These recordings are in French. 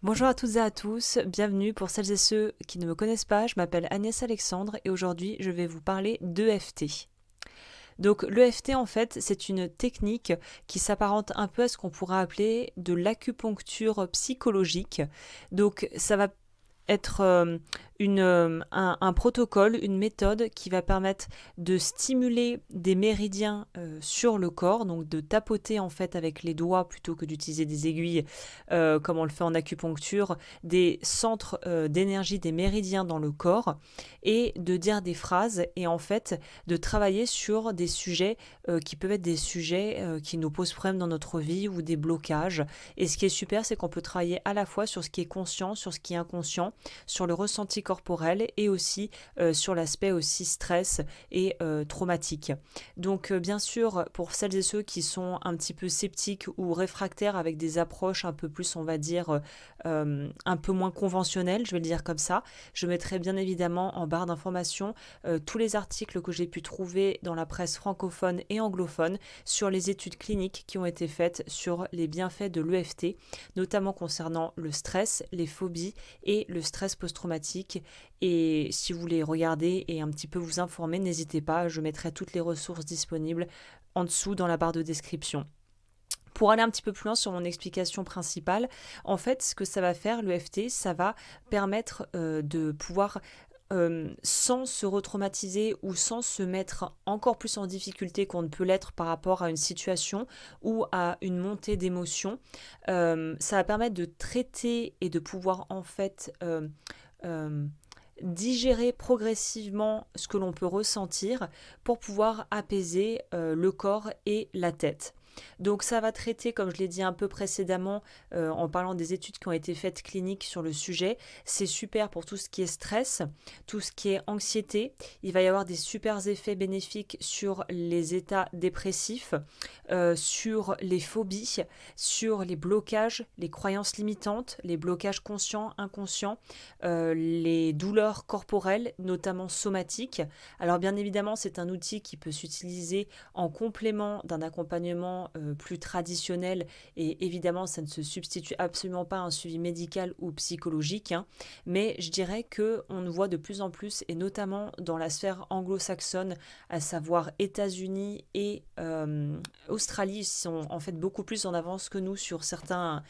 Bonjour à toutes et à tous, bienvenue pour celles et ceux qui ne me connaissent pas, je m'appelle Agnès Alexandre et aujourd'hui je vais vous parler d'EFT. Donc l'EFT en fait c'est une technique qui s'apparente un peu à ce qu'on pourrait appeler de l'acupuncture psychologique. Donc ça va être un protocole, une méthode qui va permettre de stimuler des méridiens sur le corps, donc de tapoter en fait avec les doigts plutôt que d'utiliser des aiguilles comme on le fait en acupuncture, des centres d'énergie, des méridiens dans le corps et de dire des phrases et en fait de travailler sur des sujets qui peuvent être des sujets qui nous posent problème dans notre vie ou des blocages. Et ce qui est super, c'est qu'on peut travailler à la fois sur ce qui est conscient, sur ce qui est inconscient, sur le ressenti corporel et aussi sur l'aspect aussi stress et traumatique. Donc bien sûr, pour celles et ceux qui sont un petit peu sceptiques ou réfractaires avec des approches un peu plus, on va dire, un peu moins conventionnelles, je vais le dire comme ça, je mettrai bien évidemment en barre d'informations tous les articles que j'ai pu trouver dans la presse francophone et anglophone sur les études cliniques qui ont été faites sur les bienfaits de l'EFT, notamment concernant le stress, les phobies et le stress post-traumatique. Et si vous voulez regarder et un petit peu vous informer, n'hésitez pas, je mettrai toutes les ressources disponibles en dessous dans la barre de description. Pour aller un petit peu plus loin sur mon explication principale, en fait, ce que ça va faire, l'EFT, ça va permettre de pouvoir sans se retraumatiser ou sans se mettre encore plus en difficulté qu'on ne peut l'être par rapport à une situation ou à une montée d'émotions, ça va permettre de traiter et de pouvoir en fait euh, digérer progressivement ce que l'on peut ressentir pour pouvoir apaiser le corps et la tête. Donc ça va traiter, comme je l'ai dit un peu précédemment, en parlant des études qui ont été faites cliniques sur le sujet, c'est super pour tout ce qui est stress, tout ce qui est anxiété. Il va y avoir des super effets bénéfiques sur les états dépressifs, sur les phobies, sur les blocages, les croyances limitantes, les blocages conscients, inconscients, les douleurs corporelles, notamment somatiques. Alors bien évidemment, c'est un outil qui peut s'utiliser en complément d'un accompagnement plus traditionnel et évidemment, ça ne se substitue absolument pas à un suivi médical ou psychologique, hein, mais je dirais que on voit de plus en plus et notamment dans la sphère anglo-saxonne, à savoir États-Unis et Australie, sont en fait beaucoup plus en avance que nous sur certains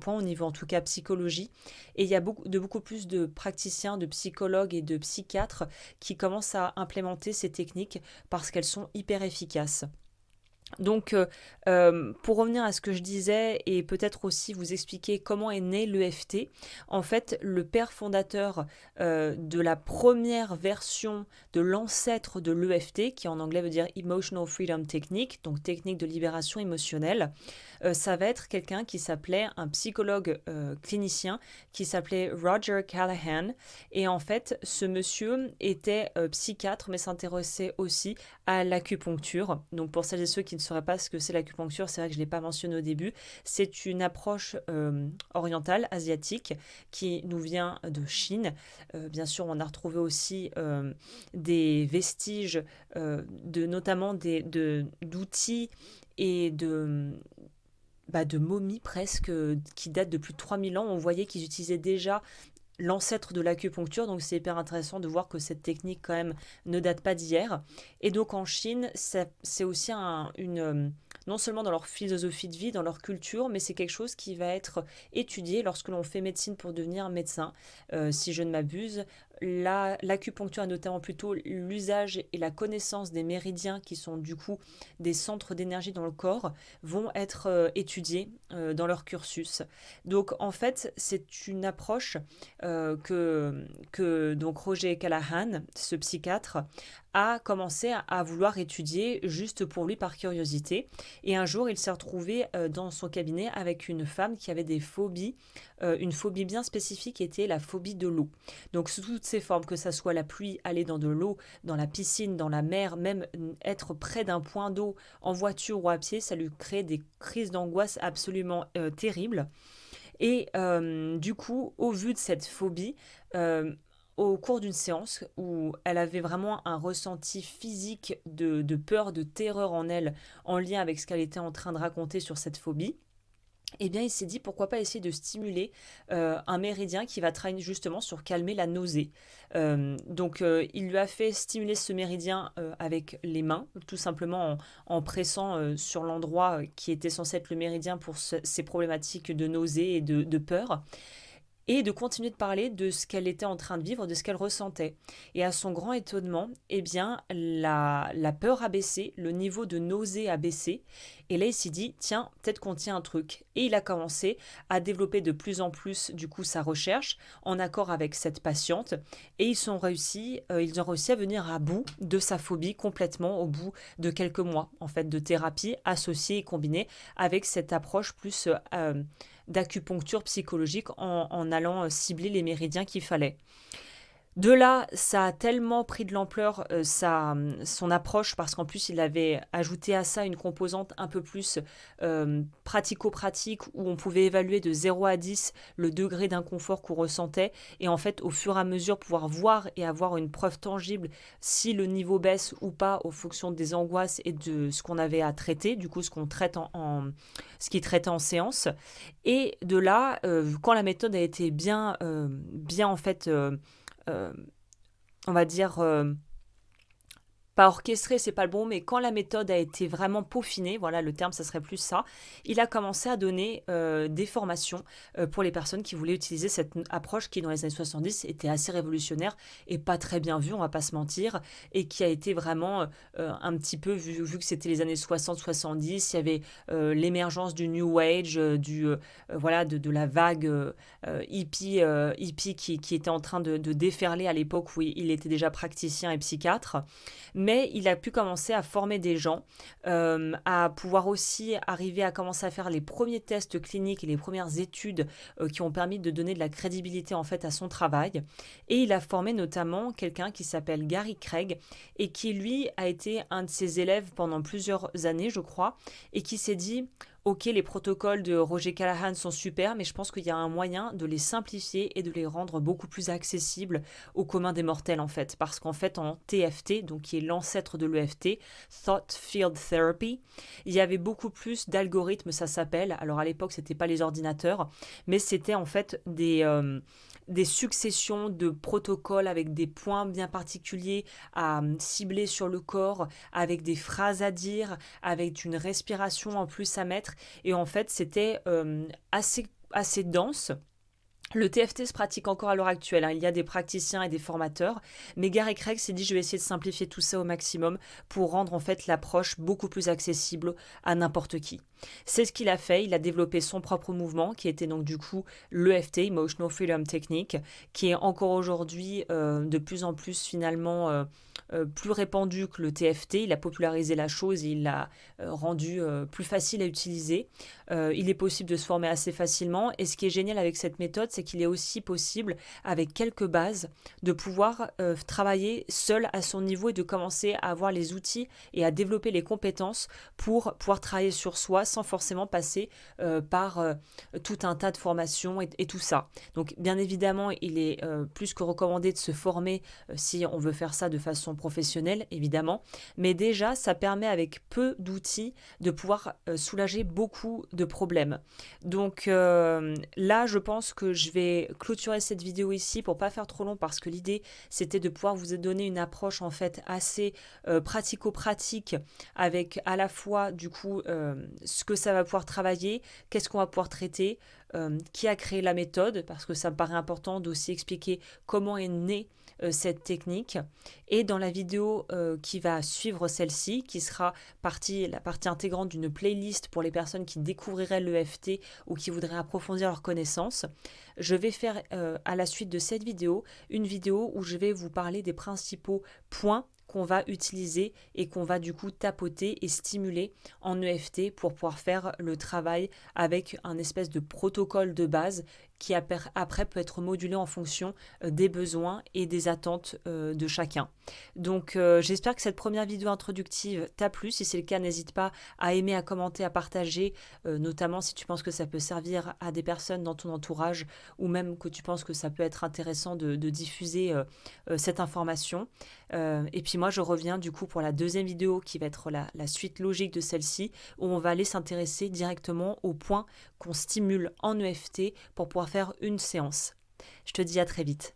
points au niveau en tout cas psychologie. Et il y a beaucoup plus de praticiens, de psychologues et de psychiatres qui commencent à implémenter ces techniques parce qu'elles sont hyper efficaces. Donc, pour revenir à ce que je disais et peut-être aussi vous expliquer comment est né l'EFT, en fait, le père fondateur de la première version de l'ancêtre de l'EFT, qui en anglais veut dire Emotional Freedom Technique, donc technique de libération émotionnelle, ça va être quelqu'un qui s'appelait un psychologue clinicien qui s'appelait Roger Callahan. Et en fait, ce monsieur était psychiatre, mais s'intéressait aussi à l'acupuncture. Donc pour celles et ceux qui ne sauraient pas ce que c'est l'acupuncture, c'est vrai que je ne l'ai pas mentionné au début, c'est une approche orientale, asiatique, qui nous vient de Chine. Bien sûr, on a retrouvé aussi des vestiges, notamment d'outils et de momies presque qui datent de plus de 3000 ans. On voyait qu'ils utilisaient déjà l'ancêtre de l'acupuncture, donc c'est hyper intéressant de voir que cette technique quand même ne date pas d'hier. Et donc en Chine, c'est aussi non seulement dans leur philosophie de vie, dans leur culture, mais c'est quelque chose qui va être étudié lorsque l'on fait médecine pour devenir médecin. Si je ne m'abuse, l'acupuncture a notamment plutôt l'usage et la connaissance des méridiens qui sont du coup des centres d'énergie dans le corps vont être étudiés dans leur cursus. Donc en fait, c'est une approche que donc Roger Callahan, ce psychiatre, a commencé à vouloir étudier juste pour lui par curiosité. Et un jour, il s'est retrouvé dans son cabinet avec une femme qui avait des phobies, une phobie bien spécifique était la phobie de l'eau. Donc sous toutes ses formes, que ça soit la pluie, aller dans de l'eau, dans la piscine, dans la mer, même être près d'un point d'eau en voiture ou à pied, ça lui crée des crises d'angoisse absolument terribles. Et du coup, au vu de cette phobie, euh, au cours d'une séance où elle avait vraiment un ressenti physique de peur, de terreur en elle, en lien avec ce qu'elle était en train de raconter sur cette phobie, eh bien, il s'est dit pourquoi pas essayer de stimuler un méridien qui va travailler justement sur calmer la nausée. Donc, il lui a fait stimuler ce méridien avec les mains, tout simplement en pressant sur l'endroit qui était censé être le méridien pour ces problématiques de nausée et de peur et de continuer de parler de ce qu'elle était en train de vivre, de ce qu'elle ressentait. Et à son grand étonnement, eh bien, la peur a baissé, le niveau de nausée a baissé, et là il s'est dit, tiens, peut-être qu'on tient un truc. Et il a commencé à développer de plus en plus, du coup, sa recherche, en accord avec cette patiente, et ils ont réussi à venir à bout de sa phobie complètement, au bout de quelques mois, en fait, de thérapie associée et combinée avec cette approche plus d'acupuncture psychologique en allant cibler les méridiens qu'il fallait. De là, ça a tellement pris de l'ampleur son approche parce qu'en plus il avait ajouté à ça une composante un peu plus pratico-pratique où on pouvait évaluer de 0 à 10 le degré d'inconfort qu'on ressentait et en fait au fur et à mesure pouvoir voir et avoir une preuve tangible si le niveau baisse ou pas en fonction des angoisses et de ce qu'on avait à traiter, du coup ce qu'on traite ce qui traitait en séance. Et de là, quand la méthode a été bien en fait euh, on va dire, pas orchestré, c'est pas le bon, mais quand la méthode a été vraiment peaufinée, voilà le terme, ça serait plus ça, il a commencé à donner des formations pour les personnes qui voulaient utiliser cette approche qui, dans les années 70, était assez révolutionnaire et pas très bien vue, on va pas se mentir, et qui a été vraiment un petit peu, vu que c'était les années 60-70, il y avait l'émergence du New Age, voilà, de la vague hippie qui était en train de déferler à l'époque où il était déjà praticien et psychiatre. Mais il a pu commencer à former des gens, à pouvoir aussi arriver à commencer à faire les premiers tests cliniques et les premières études qui ont permis de donner de la crédibilité en fait à son travail. Et il a formé notamment quelqu'un qui s'appelle Gary Craig et qui lui a été un de ses élèves pendant plusieurs années, je crois, et qui s'est dit ok, les protocoles de Roger Callahan sont super, mais je pense qu'il y a un moyen de les simplifier et de les rendre beaucoup plus accessibles au commun des mortels en fait. Parce qu'en fait, en TFT, donc qui est l'ancêtre de l'EFT, Thought Field Therapy, il y avait beaucoup plus d'algorithmes, ça s'appelle. Alors à l'époque, c'était pas les ordinateurs, mais c'était en fait des successions de protocoles avec des points bien particuliers à cibler sur le corps, avec des phrases à dire, avec une respiration en plus à mettre. Et en fait, c'était assez dense. Le TFT se pratique encore à l'heure actuelle, hein. Il y a des praticiens et des formateurs, mais Gary Craig s'est dit je vais essayer de simplifier tout ça au maximum pour rendre en fait l'approche beaucoup plus accessible à n'importe qui. C'est ce qu'il a fait, il a développé son propre mouvement qui était donc du coup l'EFT, Emotional Freedom Technique, qui est encore aujourd'hui de plus en plus finalement plus répandu que le TFT. Il a popularisé la chose et il l'a rendu plus facile à utiliser. Il est possible de se former assez facilement et ce qui est génial avec cette méthode, c'est qu'il est aussi possible, avec quelques bases, de pouvoir travailler seul à son niveau et de commencer à avoir les outils et à développer les compétences pour pouvoir travailler sur soi sans forcément passer par tout un tas de formations et tout ça. Donc bien évidemment, il est plus que recommandé de se former si on veut faire ça de façon professionnelle, évidemment, mais déjà, ça permet avec peu d'outils de pouvoir soulager beaucoup de problèmes. Donc là, je pense que je vais clôturer cette vidéo ici pour pas faire trop long parce que l'idée, c'était de pouvoir vous donner une approche en fait assez pratico-pratique avec à la fois du coup ce que ça va pouvoir travailler, qu'est-ce qu'on va pouvoir traiter, qui a créé la méthode, parce que ça me paraît important d'aussi expliquer comment est née cette technique. Et dans la vidéo qui va suivre celle-ci, qui sera la partie intégrante d'une playlist pour les personnes qui découvriraient l'EFT ou qui voudraient approfondir leurs connaissances, je vais faire à la suite de cette vidéo, une vidéo où je vais vous parler des principaux points qu'on va utiliser et qu'on va du coup tapoter et stimuler en EFT pour pouvoir faire le travail avec un espèce de protocole de base qui après peut être modulé en fonction des besoins et des attentes de chacun. Donc j'espère que cette première vidéo introductive t'a plu. Si c'est le cas, n'hésite pas à aimer, à commenter, à partager, notamment si tu penses que ça peut servir à des personnes dans ton entourage ou même que tu penses que ça peut être intéressant de diffuser cette information. Et puis moi, je reviens du coup pour la deuxième vidéo qui va être la suite logique de celle-ci, où on va aller s'intéresser directement aux points qu'on stimule en EFT pour pouvoir faire une séance. Je te dis à très vite.